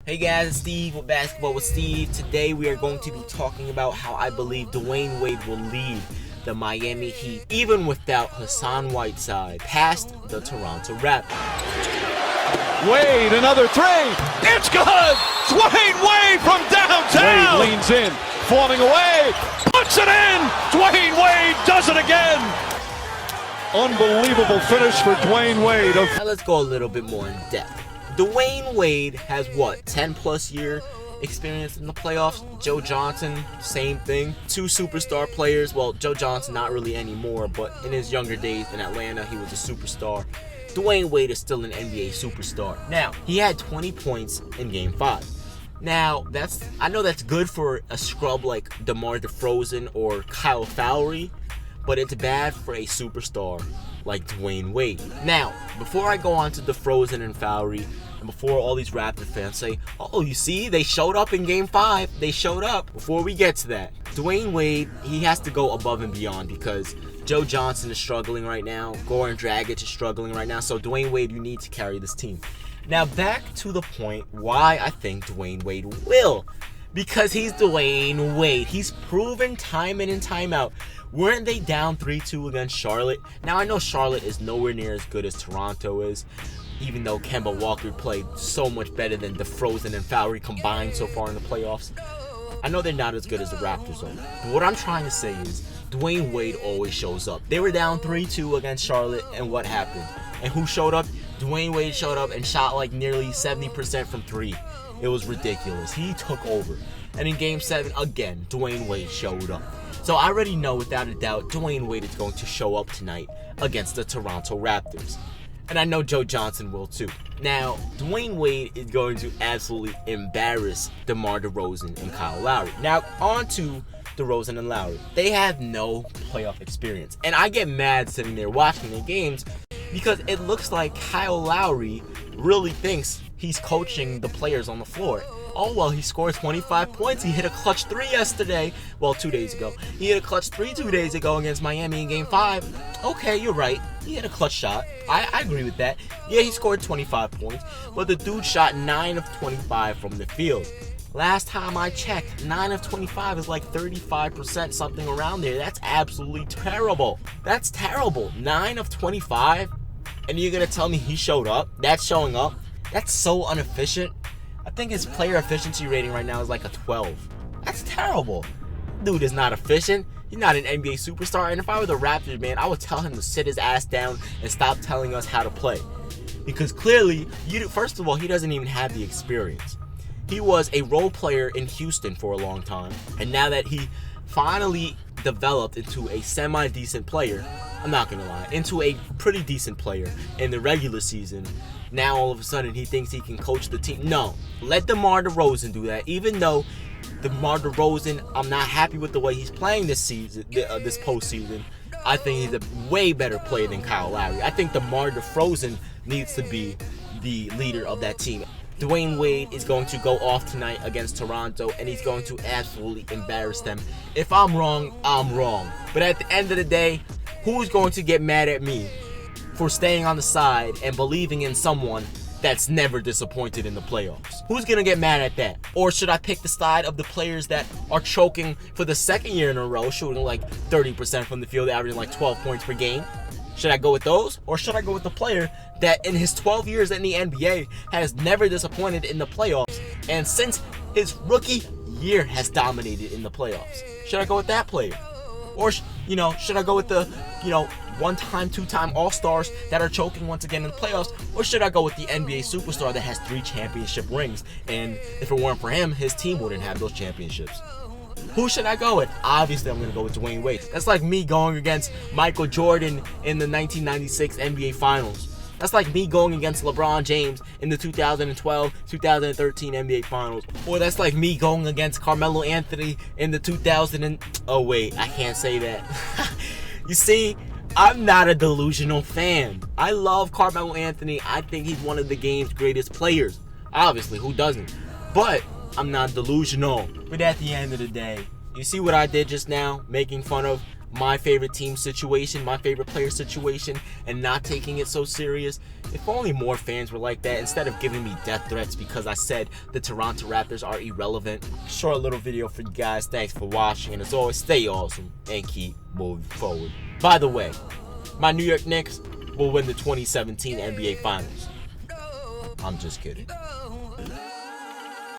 Hey guys, it's Steve with Basketball with Steve. Today we are going to be talking about how I believe Dwyane Wade will lead the Miami Heat, even without Hassan Whiteside, past the Toronto Raptors. Wade, another three. It's good! Dwyane Wade from downtown! Wade leans in, falling away, puts it in! Dwyane Wade does it again! Unbelievable finish for Dwyane Wade. Now let's go a little bit more in depth. Dwyane Wade has 10 plus year experience in the playoffs. Joe Johnson, same thing. Two superstar players. Well, Joe Johnson not really anymore, but in his younger days in Atlanta, he was a superstar. Dwyane Wade is still an NBA superstar. Now, he had 20 points in Game 5. Now, I know that's good for a scrub like DeMar DeRozan or Kyle Lowry, but it's bad for a superstar like Dwyane Wade. Now, before I go on to DeRozan and Lowry, and before all these Raptor fans say, oh, you see, they showed up in Game 5. They showed up. Before we get to that, Dwyane Wade, he has to go above and beyond because Joe Johnson is struggling right now. Goran Dragic is struggling right now. So, Dwyane Wade, you need to carry this team. Now, back to the point why I think Dwyane Wade will. Because he's Dwyane Wade. He's proven time in and time out. Weren't they down 3-2 against Charlotte? Now, I know Charlotte is nowhere near as good as Toronto is, even though Kemba Walker played so much better than DeRozan and Lowry combined so far in the playoffs. I know they're not as good as the Raptors are. But what I'm trying to say is, Dwyane Wade always shows up. They were down 3-2 against Charlotte, and what happened? And who showed up? Dwyane Wade showed up and shot like nearly 70% from 3. It was ridiculous. He took over. And in Game 7, again, Dwyane Wade showed up. So I already know without a doubt Dwyane Wade is going to show up tonight against the Toronto Raptors. And I know Joe Johnson will too. Now, Dwyane Wade is going to absolutely embarrass DeMar DeRozan and Kyle Lowry. Now, on to DeRozan and Lowry. They have no playoff experience. And I get mad sitting there watching their games because it looks like Kyle Lowry really thinks he's coaching the players on the floor. Oh, well, he scored 25 points. He hit a clutch 3 yesterday. Well, 2 days ago. He hit a clutch 3 2 days ago against Miami in Game 5. Okay, you're right. He hit a clutch shot. I agree with that. Yeah, he scored 25 points. But the dude shot 9 of 25 from the field. Last time I checked, 9 of 25 is like 35%, something around there. That's absolutely terrible. That's terrible. 9 of 25? And you're going to tell me he showed up? That's showing up? That's so inefficient. I think his player efficiency rating right now is like a 12. That's terrible. Dude is not efficient. He's not an NBA superstar. And if I were the Raptors, man, I would tell him to sit his ass down and stop telling us how to play. Because clearly, first of all, he doesn't even have the experience. He was a role player in Houston for a long time. And now that he finally developed into a semi-decent player, I'm not going to lie, into a pretty decent player in the regular season, now all of a sudden he thinks he can coach the team. No, let DeMar DeRozan do that. Even though DeMar DeRozan, I'm not happy with the way he's playing this season, this postseason. I think he's a way better player than Kyle Lowry. I think DeMar DeRozan needs to be the leader of that team. Dwyane Wade is going to go off tonight against Toronto, and he's going to absolutely embarrass them. If I'm wrong, I'm wrong. But at the end of the day, who's going to get mad at me for staying on the side and believing in someone that's never disappointed in the playoffs? Who's going to get mad at that? Or should I pick the side of the players that are choking for the second year in a row, shooting like 30% from the field, averaging like 12 points per game? Should I go with those? Or should I go with the player that in his 12 years in the NBA has never disappointed in the playoffs, and since his rookie year has dominated in the playoffs? Should I go with that player? Or, should I go with the, one-time, two-time All-Stars that are choking once again in the playoffs? Or should I go with the NBA superstar that has 3 championship rings, and if it weren't for him, his team wouldn't have those championships? Who should I go with? Obviously, I'm going to go with Dwyane Wade. That's like me going against Michael Jordan in the 1996 NBA Finals. That's like me going against LeBron James in the 2012-2013 NBA Finals. Or that's like me going against Carmelo Anthony in the Oh, wait, I can't say that. You see, I'm not a delusional fan. I love Carmelo Anthony. I think he's one of the game's greatest players. Obviously, who doesn't? But I'm not delusional. But at the end of the day, you see what I did just now, making fun of my favorite team situation, my favorite player situation, and not taking it so serious. If only more fans were like that instead of giving me death threats because I said the Toronto Raptors are irrelevant. Short little video for you guys. Thanks for watching, and as always, stay awesome and keep moving forward. By the way, my New York Knicks will win the 2017 NBA Finals. I'm just kidding.